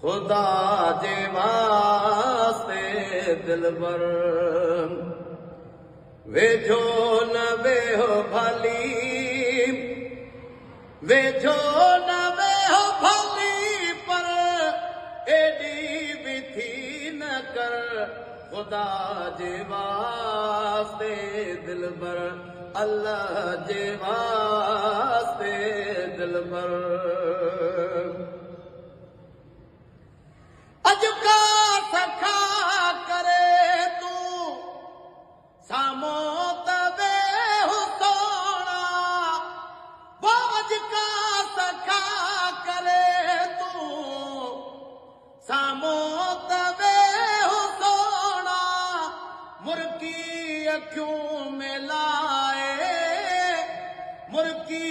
खुदा जे वास्ते दिलबर वेझो न वेहो भली वेझो न वेहो भली पर एडी भी थी न कर खुदा जे वास्ते दिलबर अल्लाह जे वास्ते दिलबर अजका सखा करे तू सामो तबे हो सोना वो अजका सखा करे तू सामो तबे हो सोना मुर्की अखियों में लाए मुर्की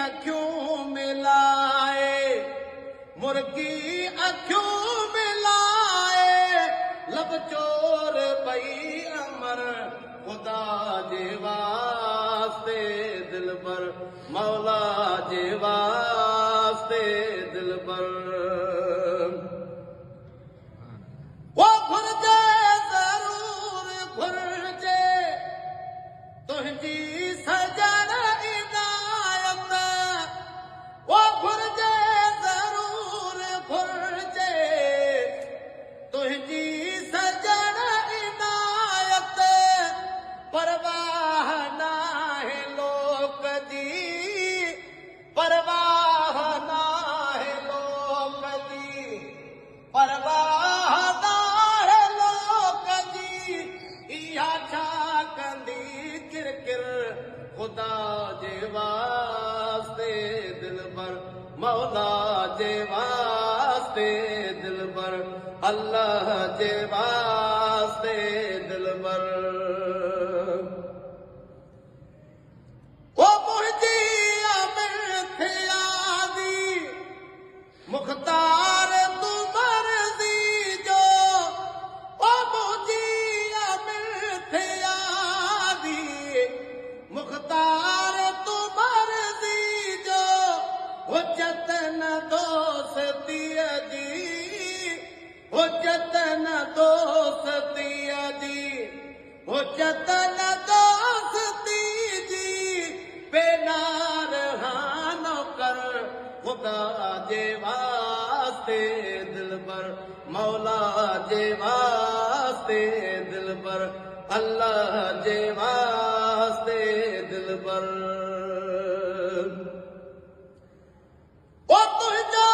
अखियों में लाए मुर्की अखियों लब चोर पई अमर खुदा जे वास्ते दिलबर मौला जे वास्ते दिलबर वो घुर्जे जरूर घुर्जे तुझी सजन इनायत वो घुर्जे जरूर घुर्जे तुझी परवाह नाहे लोक जी परवाह नाहे लोक जी परवाह नाहे लोक जी इहा छा कंदी किरकिर खुदा जे वास्ते दिलबर मौला जे वास्ते दिलबर अल्लाह जे वास्ते दिलबर मुख्तार तू मर्जी जो ओ मुझी अमिर्थियादी मुख्तार तू मर्जी जो हुज्जत न दोस्ती जी हुज्जत न दोस्ती जी हुज्जत न दोस्ती जी बेनार हानो कर खुदा जे वास्ते दिलबर मौला जे वास्ते दिलबर अल्लाह जे वास्ते दिलबर ओ तुझा